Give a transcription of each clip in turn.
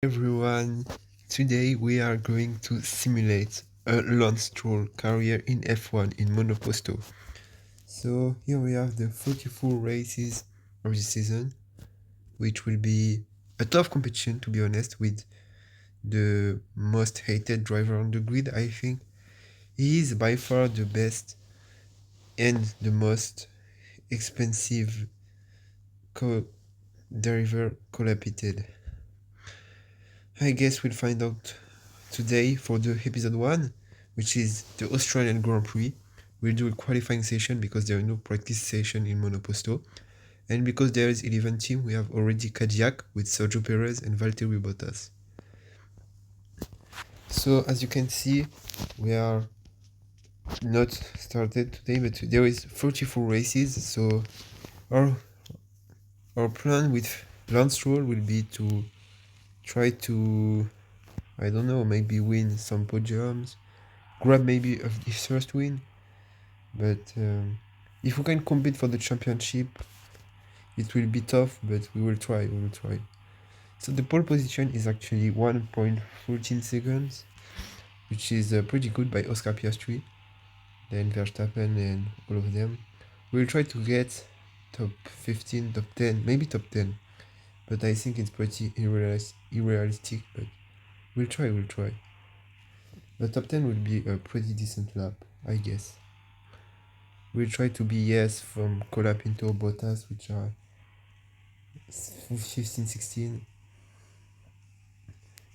Everyone, today we are going to simulate a Lance Stroll career in F1 in monoposto. So here we have the 44 races of the season, which will be a tough competition, to be honest, with the most hated driver on the grid. I think he is by far the best and the most expensive driver collaborated. I guess we'll find out today for the episode 1, which is the Australian Grand Prix. We'll do a qualifying session because there are no practice session in monoposto. And because there is 11 team, we have already Cadillac with Sergio Perez and Valtteri Bottas. So as you can see, we are not started today, but there is 44 races. So our plan with Lance Stroll will be to try to, I don't know, maybe win some podiums, grab maybe his first win. But if we can compete for the championship, it will be tough, but we will try. So the pole position is actually 1.14 seconds, which is pretty good by Oscar Piastri, then Verstappen and all of them. We'll try to get top 15, top 10, maybe top 10. But I think it's pretty unrealistic, but we'll try. The top 10 will be a pretty decent lap, I guess. We'll try to be yes from Colapinto, Bottas, which are 15, 16.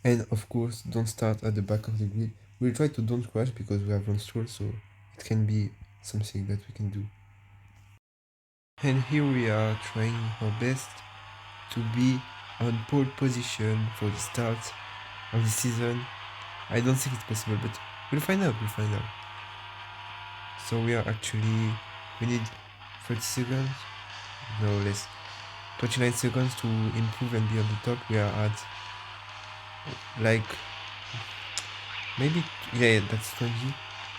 And of course, don't start at the back of the grid. We'll try to don't crash because we have Lance Stroll, so it can be something that we can do. And here we are trying our best to be on pole position for the start of the season. I don't think it's possible, but we'll find out. So we need 30 seconds, no less, 29 seconds to improve and be on the top. We are at like maybe, yeah, that's 20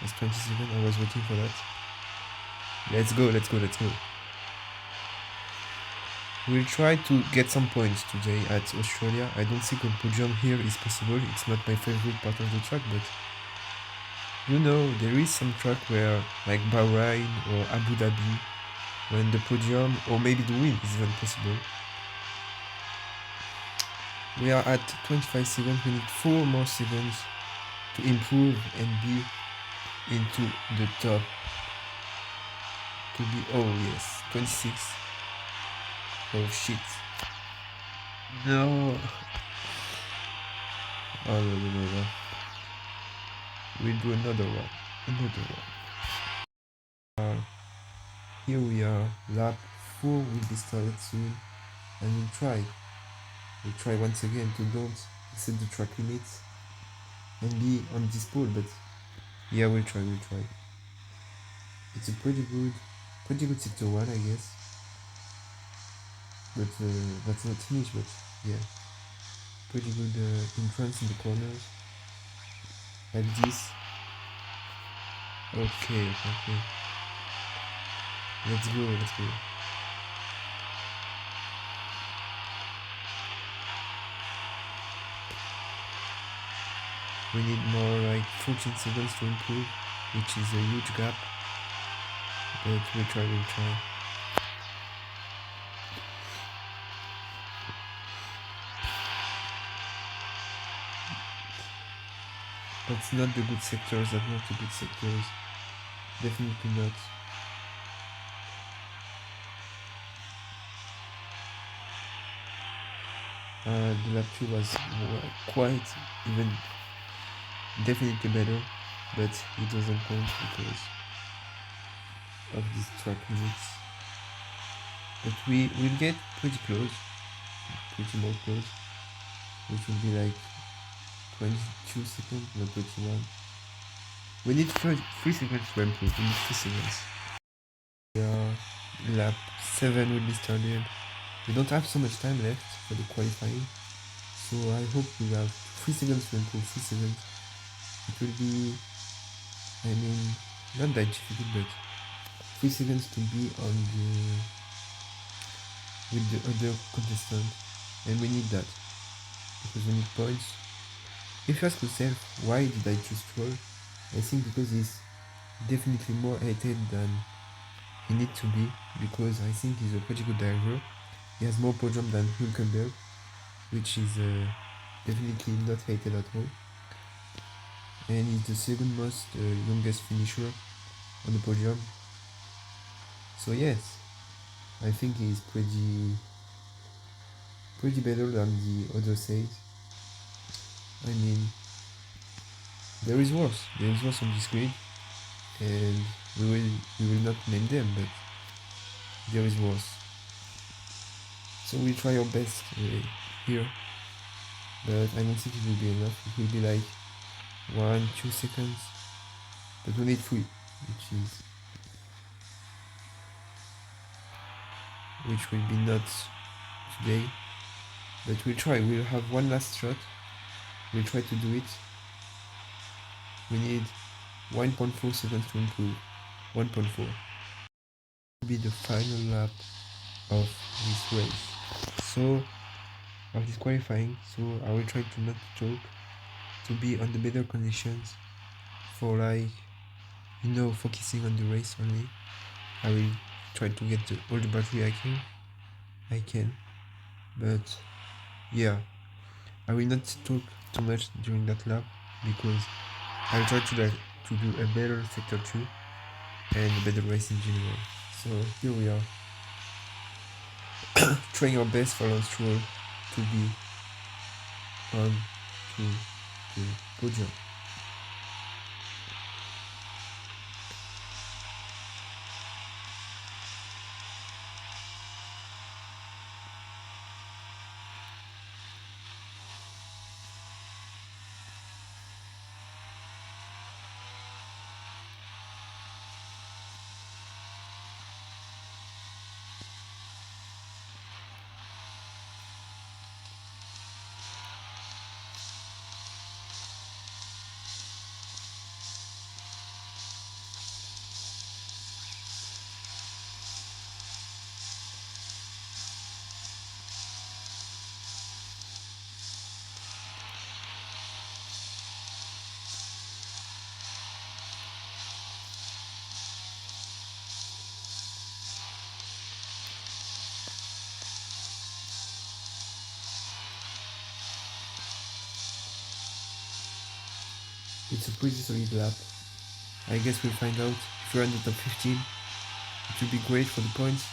seconds. I was waiting for that. Let's go. We'll try to get some points today at Australia. I don't think a podium here is possible. It's not my favorite part of the track, but you know, there is some track where, like Bahrain or Abu Dhabi, when the podium or maybe the win is even possible. We are at 25 seconds. We need 4 more seconds to improve and be into the top. To be, oh yes, 26. Oh shit. No. Oh no. We'll do another one. Here we are. Lap 4 will be started soon. And we'll try once again to don't exceed the track limits and be on this pole, but yeah, we'll try. It's a pretty good sector 1, I guess. But that's not finished, but yeah. Pretty good entrance in the corners. Like this. Okay. Let's go. We need more like 14 seconds to improve, which is a huge gap. But we'll try. That's not the good sectors, Definitely not. The lap 2 was quite even definitely better, but it doesn't count because of these track limits. But we will get pretty more close, which will be like 22 seconds, not 21. We need 3 seconds to improve. We need 3 seconds. Lap 7 will be started. We don't have so much time left for the qualifying, so I hope we have 3 seconds to improve. 3 seconds. It will be, I mean, not that difficult, but 3 seconds to be on with the other contestant, and we need that because we need points. If you ask yourself, why did I choose Stroll? I think because he's definitely more hated than he needs to be, because I think he's a pretty good driver. He has more podium than Hülkenberg, which is definitely not hated at all. And he's the second most youngest finisher on the podium. So yes, I think he's pretty better than the other says. I mean, there is worse. There is worse on this grid, and we will not name them, but there is worse. So we'll try our best here, but I don't think it will be enough. It will be like 1-2 seconds, but we need 3, which will be not today. But we'll try. We'll have one last shot. We'll try to do it. We need 1.4 seconds to improve. 1.4 will be the final lap of this race. So of this qualifying. So I will try to not choke, to be on the better conditions for focusing on the race only. I will try to get all the battery I can, but yeah, I will not talk too much during that lap because I'll try to do a better sector 2 and a better race in general. So here we are, trying our best for Lance Stroll to be on to the podium. It's a pretty solid lap. I guess we'll find out. If we're in the top 15, it will be great for the points.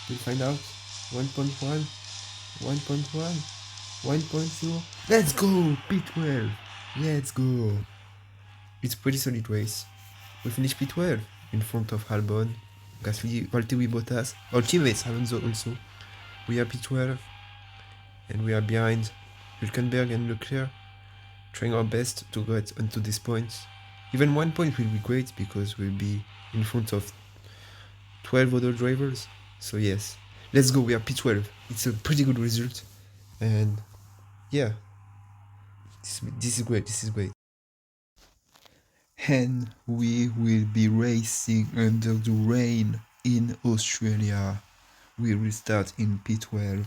We'll find out. 1.1, 1.1, 1.0. Let's go! P12! Let's go! It's a pretty solid race. We finished P12 in front of Albon, Gasly, Valtteri Bottas. Our teammates haven't also. We are P12 and we are behind Hülkenberg and Leclerc, trying our best to get onto these points. Even 1 point will be great because we'll be in front of 12 other drivers. So yes, let's go, we are P12. It's a pretty good result. And yeah, this is great. And we will be racing under the rain in Australia. We will start in P12.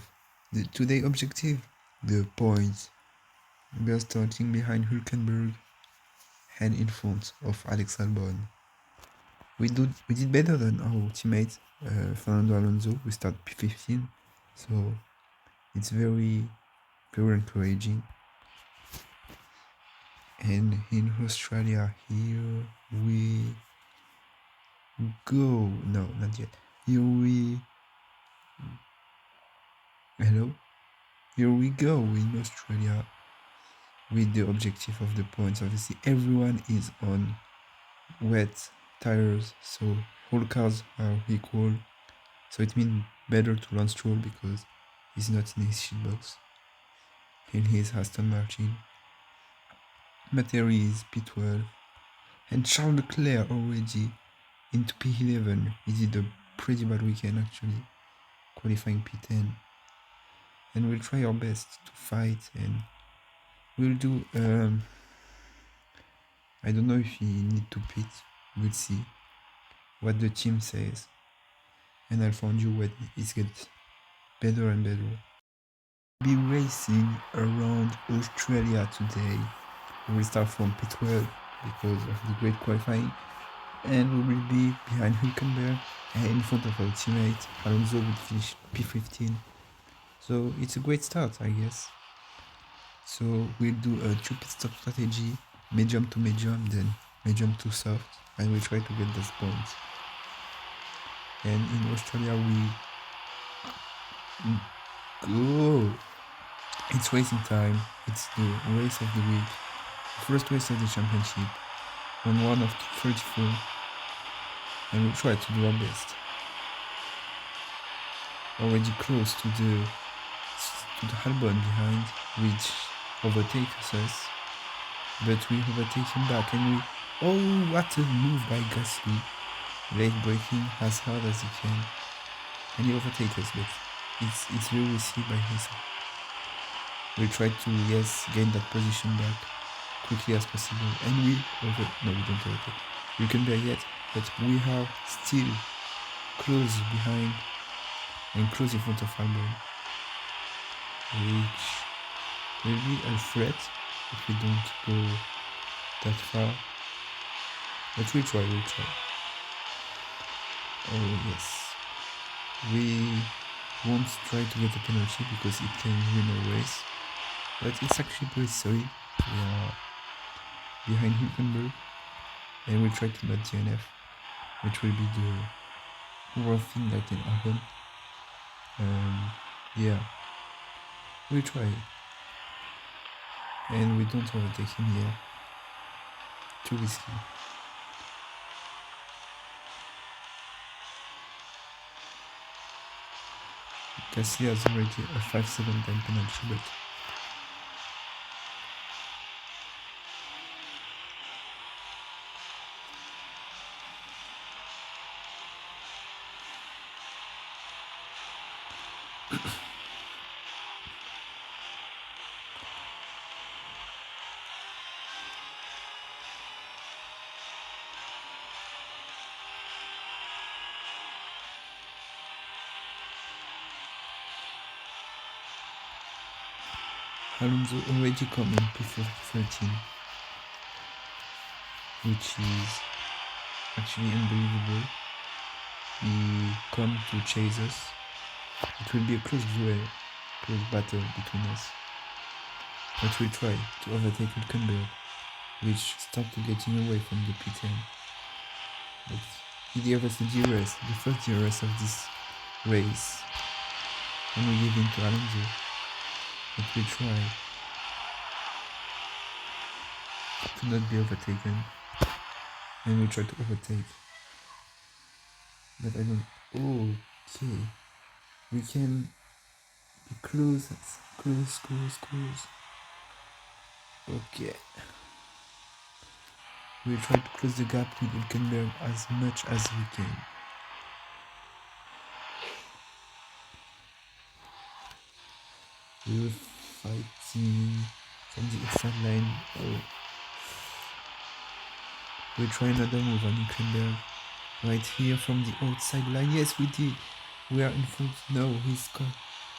The today objective, the points. We are starting behind Hülkenberg and in front of Alex Albon. We did better than our teammate Fernando Alonso. We start P15, so it's very encouraging. And in Australia, here we go. No, not yet. Here we go in Australia with the objective of the points. Obviously, everyone is on wet tires, so all cars are equal. So it means better to Lance Stroll because he's not in his shitbox. And he's Aston Martin. Materi is P12. And Charles Leclerc already into P11. He did a pretty bad weekend actually, qualifying P10. And we'll try our best to fight, and we'll do I don't know if we need to pit. We'll see what the team says, and I'll find you when it gets better and better. Be racing around Australia today. We will start from P12 because of the great qualifying, and we will be behind Hülkenberg and in front of our teammate. Alonso will finish P15. So it's a great start, I guess. So we'll do a 2 pit stop strategy, medium to medium, then medium to soft, and we try to get those points. And in Australia we go. It's racing time. It's the race of the week, first race of the championship, on one of 34, and we'll try to do our best. Already close to the Albon behind, which overtakes us, but we overtake him back, and we, oh, what a move by Gasly, late braking as hard as he can, and he overtakes us, but it's very risky by his. We try to, yes, gain that position back quickly as possible, and we don't overtake. We can bear yet, but we are still close behind and close in front of Albon, which will be a threat if we don't go that far. But we'll try. Oh yes. We won't try to get a penalty because it can win a race. But it's actually pretty sorry. We are behind Hülkenberg and we'll try to not DNF, which will be the worst thing that can happen. Yeah. We'll try. And we don't overtake him here. Too risky. Gasly has already a 5-second time penalty, but Alonso already coming P13, which is actually unbelievable. He come to chase us. It will be a close battle between us. But we'll try to overtake Hülkenberg, which started getting away from the P10. But he gave us the DRS, the first DRS of this race, and we give in to Alonso. But we try to not be overtaken, and we try to overtake. But I don't. Okay, we can be close. Okay. We try to close the gap with Hülkenberg as much as we can. We're fighting from the inside line. We try another move on Hülkenberg. Right here from the outside line. Yes, we did. We are in front. No, he's gone.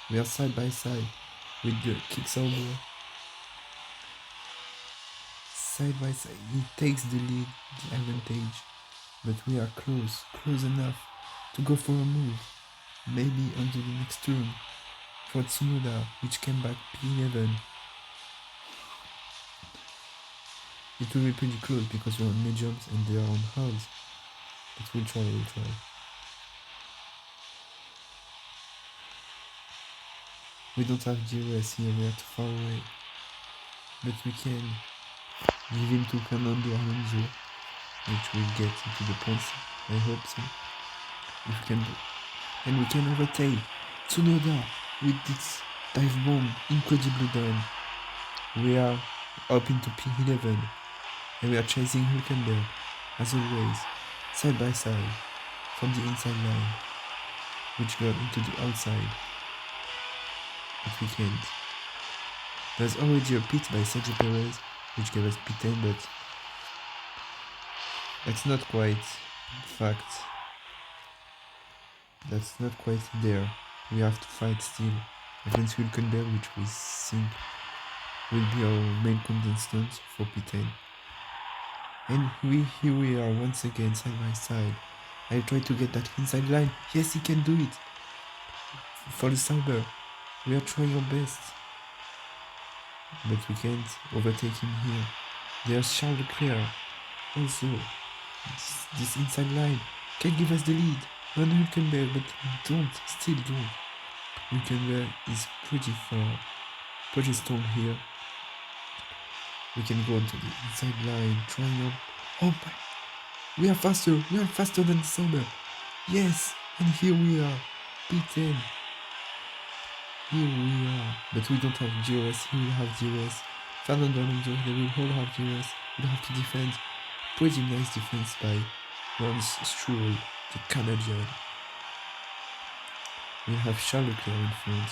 We are side by side with the kicks over. Side by side. He takes the lead, the advantage. But we are close enough to go for a move. Maybe onto the next turn for Tsunoda, which came back P11. It will be pretty close because we're on mediums and they are on hards. But we'll try. We don't have DRS here, we are too far away. But we can give him to Fernando Alonso, which will get into the points. I hope so. If we can do. And we can overtake Tsunoda with this dive bomb. Incredibly done. We are up into P11 and we are chasing Hülkenberg as always, side by side from the inside line, which got into the outside. But we can't. There's already a pit by Sergio Perez, which gave us P10, but that's not quite fact. That's not quite there. We have to fight still against Hülkenberg, which we think will be our main contestant for P10. And here we are once again side by side. I try to get that inside line. Yes, he can do it. For the Sauber, we are trying our best, but we can't overtake him here. There's Charles Leclerc. Also, this inside line can give us the lead on Hülkenberg, but still don't. Hülkenberg is pretty far, pretty strong here. We can go onto the inside line, trying on. Oh my! We are faster than Sauber. Yes, and here we are, P10. Here we are, but we don't have GOS. He will have GOS. Fernando Alonso, they will all have GOS. We'll have to defend. Pretty nice defense by Lance Stroll, the Canadian. We'll have Charles Leclerc in front,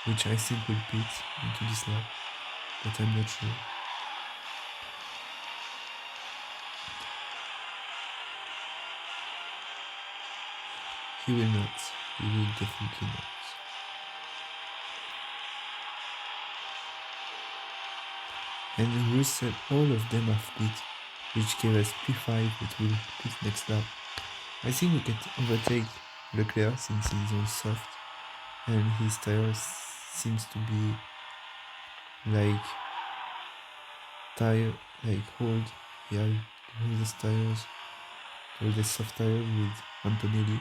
which I think will pit into this lap, but I'm not sure. He will not. He will definitely not. And Russell, all of them have pit, which gave us P5, but will pit next lap. I think we can overtake Leclerc since he's all soft, and his tires seems to be like old. He had all these tires, all the soft tires with Antonelli.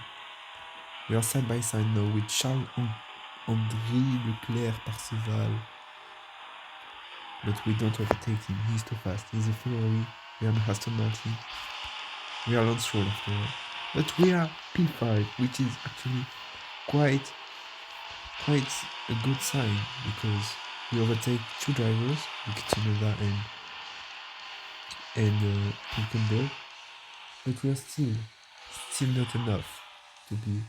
We are side by side now with Charles-André Leclerc Parseval. But we don't overtake him, he's too fast. He's a Ferrari, we are an Aston Martin. We are Lance Stroll after all. But we are P5, which is actually quite a good sign, because we overtake two drivers, Tsunoda and Hülkenberg, but we are still not enough to be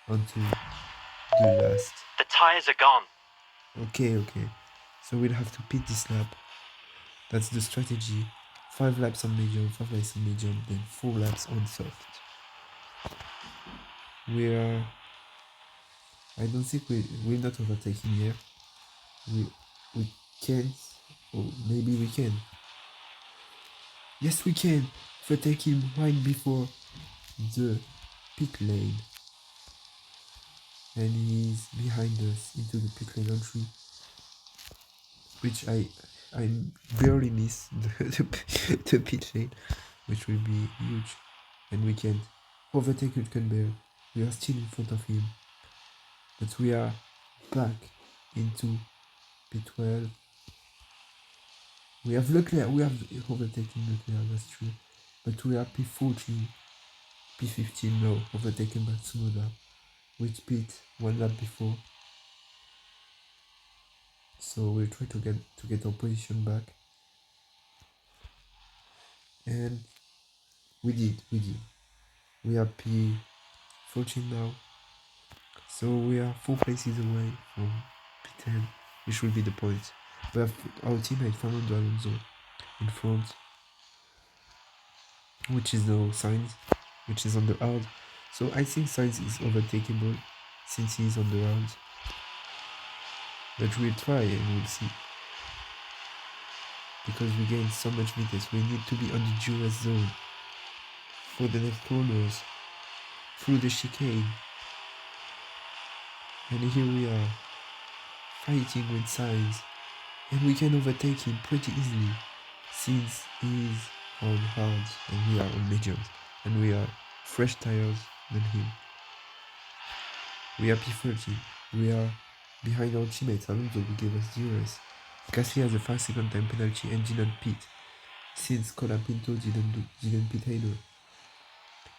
onto the last. The tires are gone. Okay. So we'll have to pit this lap. That's the strategy. 5 laps on medium, then 4 laps on soft. I don't think we're not overtaking here. We can't, or maybe we can. Yes, we can overtake him right before the pit lane. And he's behind us into the pit lane entry, which I barely miss the pit lane, which will be huge. And we can't overtake Hülkenberg. We are still in front of him, but we are back into P12. We have Leclerc, we have overtaken Leclerc, that's true, but we are P14, P15 now, overtaken by Tsunoda, which pit 1 lap before. So we'll try to get our position back, and we did. We are P14 now, so we are 4 places away from P10, which will be the point. We have our teammate Fernando Alonso in front, which is now Sainz, which is on the hard. So I think Sainz is overtakeable since he is on the round. But we'll try and we'll see. Because we gain so much meters, we need to be on the GOS zone for the next corners, through the chicane. And here we are, fighting with Sainz. And we can overtake him pretty easily, since he is on hards and we are on mediums, and we are fresh tires than him. We are P30, we are behind our teammates. Alonso will give us DRS. Gasly has a 5-second time penalty and did not pit, since Colapinto didn't pit either.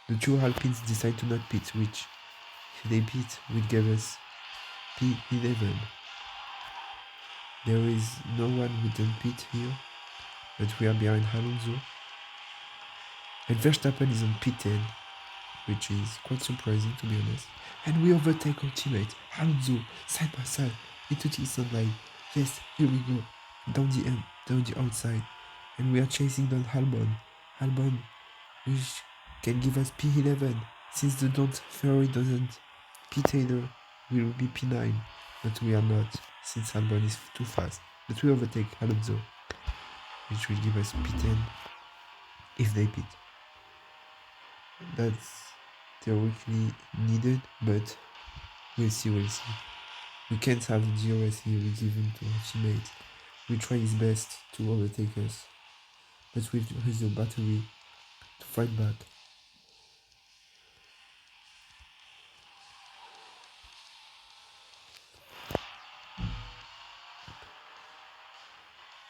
The two Alpines decide to not pit, which if they pit will give us P11. There is no one who didn't pit here, but we are behind Alonso. And Verstappen is on P10, which is quite surprising to be honest. And we overtake our teammate, Alonso, side by side, into the eastern line. Yes, here we go, down the outside. And we are chasing down Albon, which can give us P11, since the Ferrari doesn't pit either, we will be P9. but we are not, since Albon is too fast. But we overtake Alonso, which will give us P10 if they pit. That's theoretically needed, but we'll see. We can't have the DRS here we give him to our teammates. We try his best to overtake us, but we use the battery to fight back.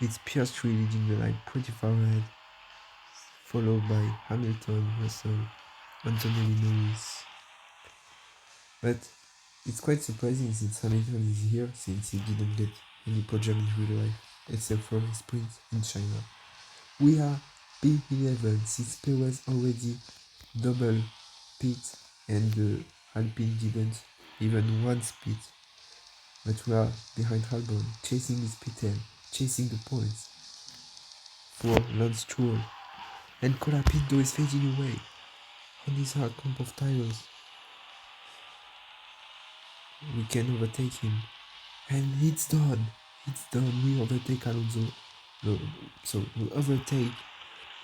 It's Piastri leading the line pretty far ahead, followed by Hamilton, Russell, Antonelli Norris. But it's quite surprising since Hamilton is here, since he didn't get any podium in real life, except for his sprint in China. We are P11 since Perez already double pit and Alpine didn't even once pit. But we are behind Albon, chasing his P10, chasing the points for Lance Stroll. And Colapinto is fading away on his hard comp of tires. We can overtake him. And it's done. It's done. We overtake Alonso. No, so we overtake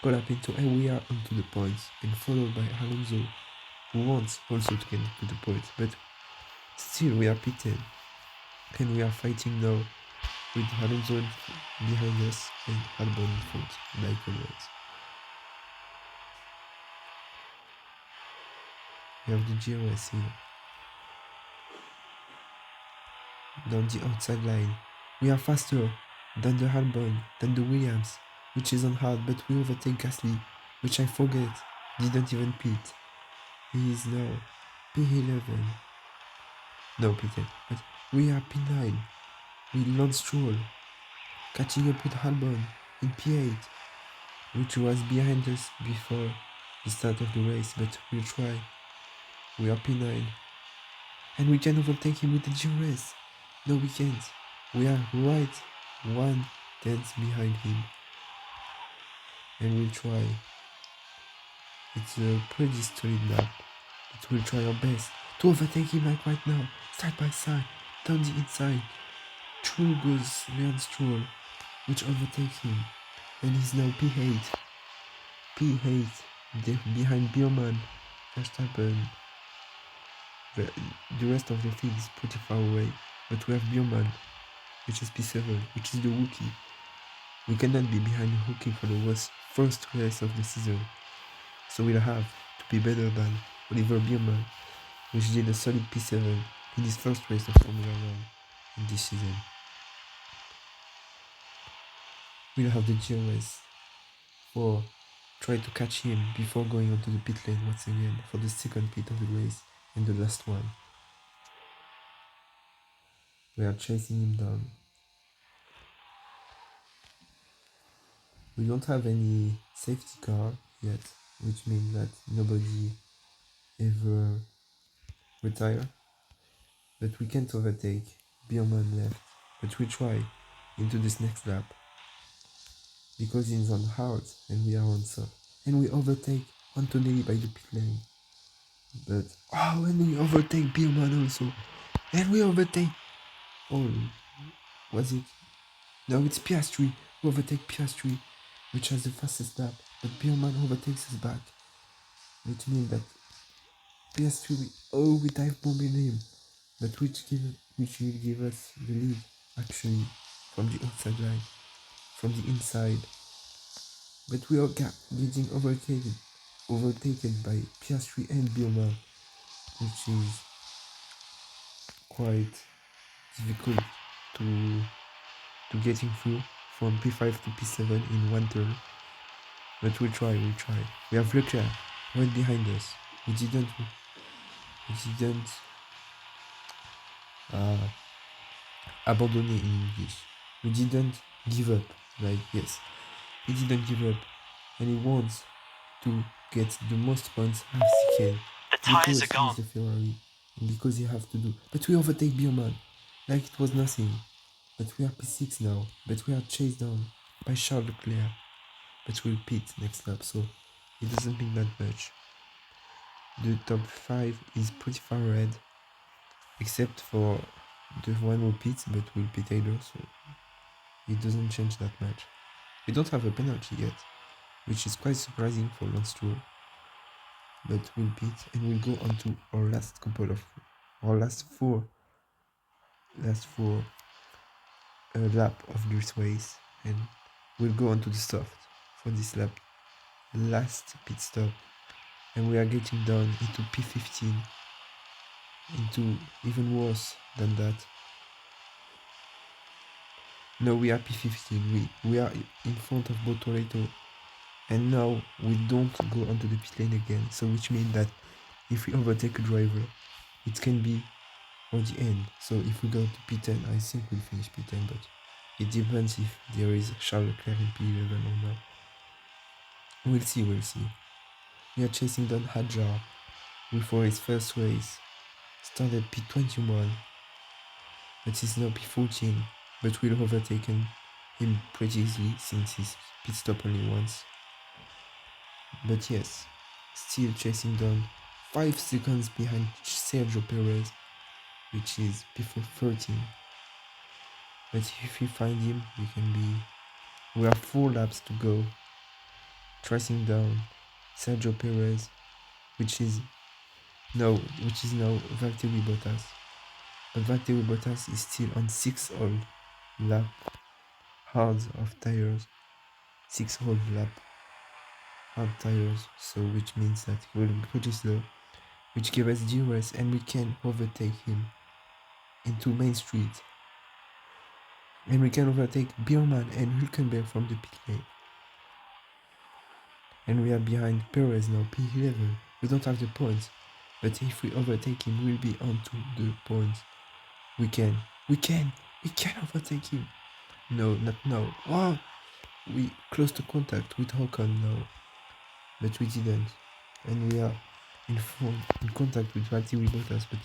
Colapinto and we are onto the points. And followed by Alonso, who wants also to get to the points. But still we are P10. And we are fighting now with Alonso behind us and Albon in front, like always. We have the GOS here. Down the outside line. We are faster than the Albon, than the Williams, which is on hard, but we overtake Gasly, which I forget, didn't even pit. He is now P11. No, P10. But we are P9. We Lance Stroll, catching up with Albon in P8, which was behind us before the start of the race, but we'll try. We are P9. And we can overtake him with the GRS. No, we can't. We are right 1/10 behind him. And we'll try. It's a pretty solid lap, but we'll try our best to overtake him like right now, side by side, down the inside. Through goes Lance Stroll, which overtakes him, and he's now P8. Behind Bierman, Verstappen. The rest of the field is pretty far away, but we have Bierman, which is P7, which is the rookie. We cannot be behind the rookie for the first race of the season. So we'll have to be better than Oliver Bierman, which did a solid P7 in his first race of Formula 1 in this season. We'll have the GOS for try to catch him before going onto the pit lane once again for the second pit of the race and the last one. We are chasing him down. We don't have any safety car yet, which means that nobody ever retire. But we can't overtake Bierman left. But we try into this next lap. Because he's on hard and we are on soft. And we overtake Antonelli by the pit lane. But and we overtake Bierman also. And we overtake was it? No, it's Piastri. We overtake Piastri, which has the fastest lap. But Bierman overtakes us back. Which means that Piastri we dive bombing him. But which will give us the lead actually from the outside line. From the inside. But we are getting overtaken by Piastri and Bierman, which is quite difficult to getting through from P5 to P7 in one turn. But we'll try. We have Leclerc right behind us. We didn't abandon in English. We didn't give up. He didn't give up, and he wants to get the most points as he can. The tires are gone. He's the Ferrari, and because he has to do. But we overtake Bierman like it was nothing. But we are P6 now. But we are chased down by Charles Leclerc. But we'll pit next lap, so it doesn't mean that much. The top 5 is pretty far ahead, except for the one who pits, but will pit either, so it doesn't change that much. We don't have a penalty yet, which is quite surprising for Lance Stroll. But we'll pit and we'll go on to our last four lap of this race, and we'll go on to the soft for this last pit stop, and we are getting down into P15, into even worse than that. No, we are P15. We are in front of Botoleto, and now we don't go onto the pit lane again. So which means that if we overtake a driver, it can be on the end. So if we go to P10, I think we'll finish P10, but it depends if there is Charles Leclerc in P11 or not. We'll see. We are chasing down Hadjar before his first race. Started P21, but he's now P14, but we'll overtaken him pretty easily since he's pit stop only once. But yes, still chasing down 5 seconds behind Sergio Perez, which is P13. But if we find him, we have 4 laps to go, tracing down Sergio Perez, which is now Valtteri Bottas. But Valtteri Bottas is still on 6 whole lap hard of tires, 6 whole lap hard tires, so which means that he will be pretty slow, which gives us DRS and we can overtake him into Main Street. And we can overtake Bierman and Hülkenberg from the pit lane. And we are behind Perez now, P11. We don't have the points, but if we overtake him, we'll be onto the points. We can overtake him. No, not now. Wow! We close to contact with Ocon now, but we didn't. And we are in contact with Valtteri Bottas, but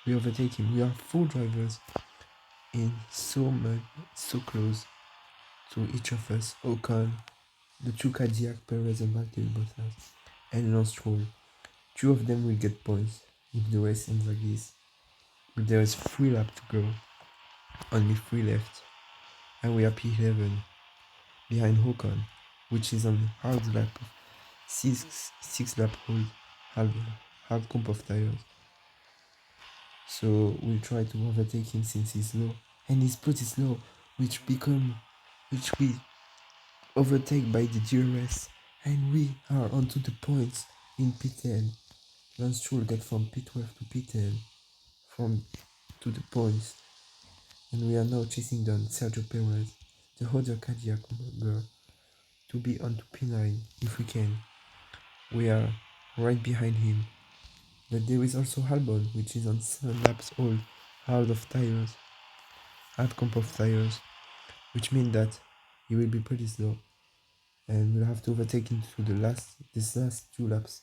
we overtake him. We are 4 drivers in so close to each of us. Ocon, the 2 Cadillac, Perez and Valtteri Bottas, and Lance Stroll. 2 of them will get points if the race ends like this. But there is 3 laps to go, only 3 left, and we are P11 behind Ocon, which is on hard lap, 6 lap hold, hard comp of tires. So we'll try to overtake him since he's low, and he's pretty slow, which we overtake by the DRS, and we are onto the points in P10. Lance Stroll got from P12 to P10 to the points, and we are now chasing down Sergio Perez, the other Cadillac member, to be onto P9 if we can. We are right behind him, but there is also Albon, which is on 7 laps old, hard comp of tires, which means that he will be pretty slow, and we'll have to overtake him to these last 2 laps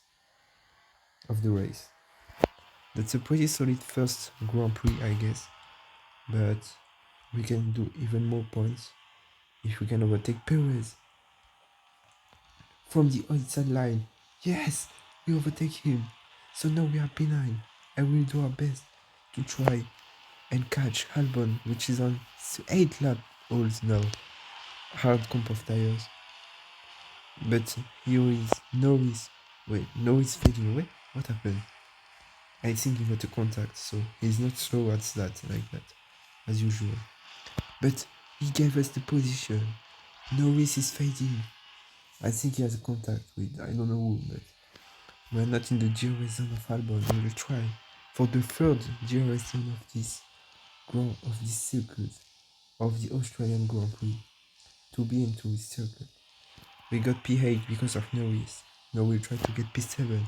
of the race. That's a pretty solid first Grand Prix, I guess, but we can do even more points if we can overtake Perez from the outside line. Yes, we overtake him. So now we are P9, and we'll do our best to try and catch Albon, which is on 8 lap holes now, hard comp of tires. But here is Norris. Wait, Norris fading away? What happened? I think he got a contact, so he's not slow at that, like that, as usual. But he gave us the position. Norris is fading. I think he has a contact with, I don't know who, but we're not in the DRS zone of Albon. We will try for the third DRS zone of this circuit, of the Australian Grand Prix, to be into this circuit. We got P8 because of Norris. Now we'll try to get P7,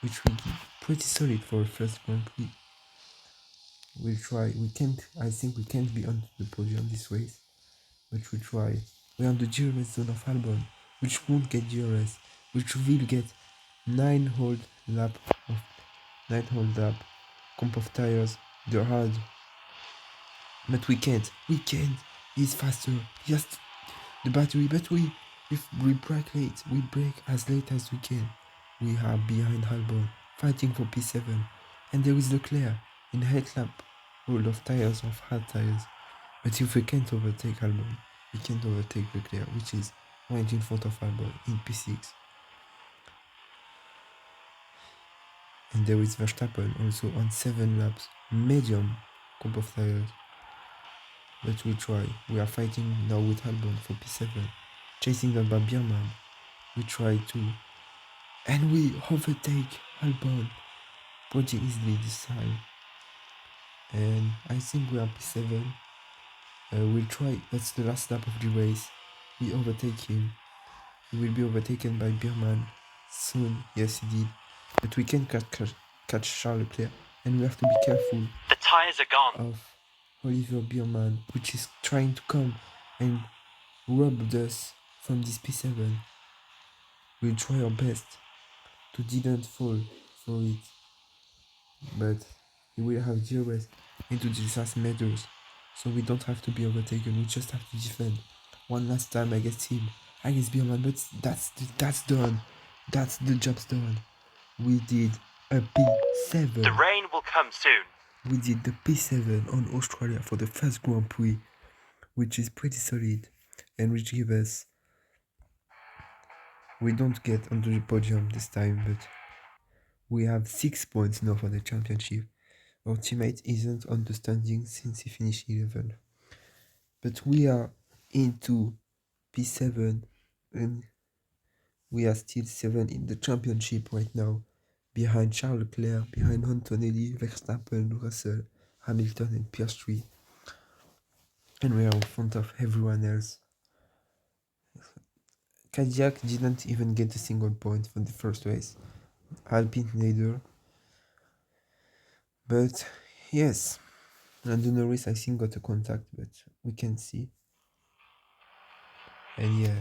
which will be pretty solid for a first Grand Prix. We'll try. I think we can't be on the podium this race, but we'll try. We're on the DRS zone of Albon, which won't get DRS, which will get 9 whole lap comp of tires, they're hard. But we can't. He's faster. He has the battery, but if we brake late, we brake as late as we can. We are behind Albon, fighting for P7, and there is Leclerc in 8 lap all of tires of hard tires. But if we can't overtake Albon, we can't overtake Leclerc, which is right in front of Albon in P6. And there is Verstappen also on 7 laps, medium comp of tires. But we try. We are fighting now with Albon for P7, chasing them by Bierman. We try to, and we overtake Albon pretty easily this time. And I think we are P7. We'll try. That's the last lap of the race. We overtake him. He will be overtaken by Bierman soon. Yes, he did. But we can catch Charles Leclerc, and we have to be careful. The tires are gone. Of Oliver Bierman, which is trying to come and rob us from this P7. We'll try our best to didn't fall for it, but we will have DRS into these last meters, so we don't have to be overtaken. We just have to defend one last time against him, against Bierman. But that's done. That's the job's done. We did a P7. The rain will come soon. We did the P7 on Australia for the first Grand Prix, which is pretty solid, and which give us. We don't get onto the podium this time, but we have 6 points now for the championship. Our teammate isn't on the standing since he finished 11th. But we are into P7 and we are still 7 in the championship right now. Behind Charles Leclerc, behind Antonelli, Verstappen, Russell, Hamilton and Piastri. And we are in front of everyone else. Cadillac didn't even get a single point from the first race. Alpine neither. But yes, Lando Norris I think got a contact, but we can see. And yeah,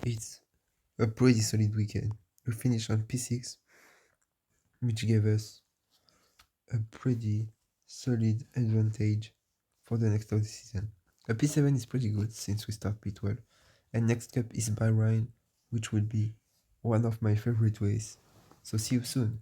it's a pretty solid weekend. We finished on P6, which gave us a pretty solid advantage for the next of the season. A P7 is pretty good since we start P12. And next up is Bahrain, which will be one of my favorite races. So see you soon.